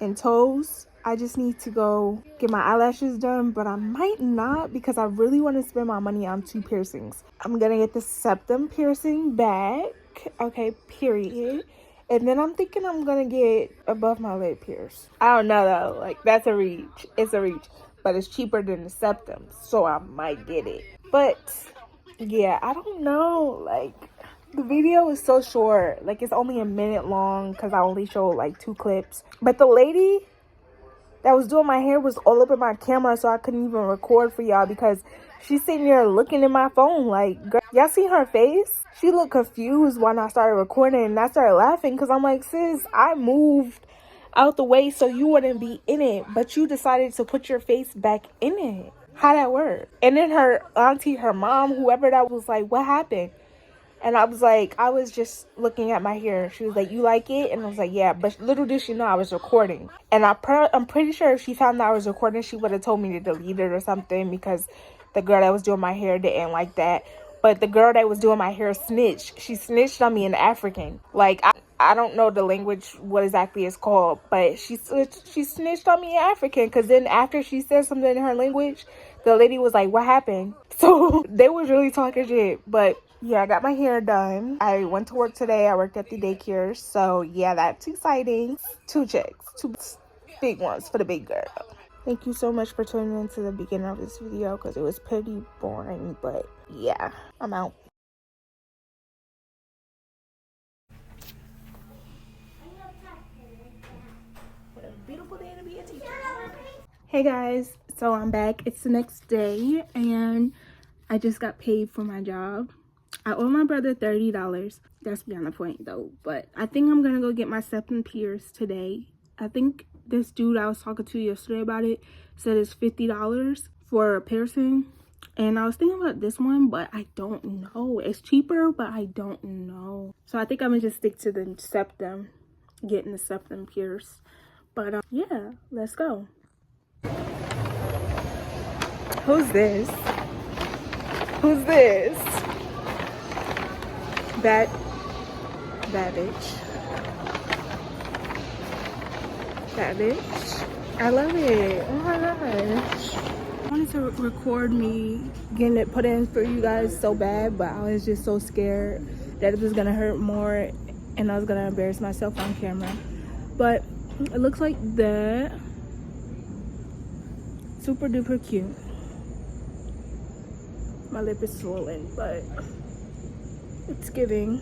and toes. I just need to go get my eyelashes done, but I might not because I really want to spend my money on 2 piercings. I'm gonna get the septum piercing back, okay, period. And then I'm thinking I'm gonna get above my lip pierce. I don't know though, like that's a reach. It's a reach, but it's cheaper than the septum, so I might get it. But yeah, I don't know, like the video is so short, like it's only a minute long because I only showed like 2 clips. But the lady that was doing my hair was all up in my camera, so I couldn't even record for y'all because she's sitting there looking in my phone like, girl, y'all see her face? She looked confused when I started recording, and I started laughing because I'm like, sis, I moved out the way so you wouldn't be in it, but you decided to put your face back in it. How that work? And then her auntie, her mom, whoever that was like, what happened? And I was like, I was just looking at my hair. She was like, you like it? And I was like, yeah. But little did she know I was recording. And I'm pretty sure if she found out I was recording, she would have told me to delete it or something because the girl that was doing my hair didn't like that. But the girl that was doing my hair snitched. She snitched on me in African. Like, I don't know the language, what exactly it's called. But she snitched on me in African. Because then after she said something in her language, the lady was like, what happened? So they was really talking shit. But yeah, I got my hair done. I went to work today. I worked at the daycare. So yeah, that's exciting. 2 checks. 2 big ones for the big girl. Thank you so much for tuning into the beginning of this video because it was pretty boring. But yeah, I'm out. What a beautiful day to be a teacher. Hey guys, so I'm back. It's the next day and I just got paid for my job. I owe my brother $30. That's beyond the point though. But I think I'm gonna go get my septum pierced today. I think this dude I was talking to yesterday about it said it's $50 for a piercing. And I was thinking about this one, but I don't know. It's cheaper, but I don't know. So I think I'm gonna just stick to the septum, getting the septum pierced. But yeah, let's go. Who's this? Who's this? That bitch. That bitch. I love it. Oh my gosh. I wanted to record me getting it put in for you guys so bad, but I was just so scared that it was gonna hurt more and I was gonna embarrass myself on camera. But it looks like that. Super duper cute. My lip is swollen, but it's giving.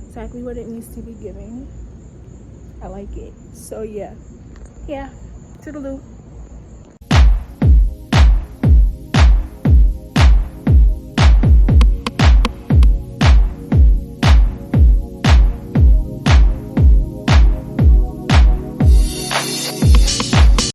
Exactly what it needs to be giving. I like it. So yeah. Toodaloo.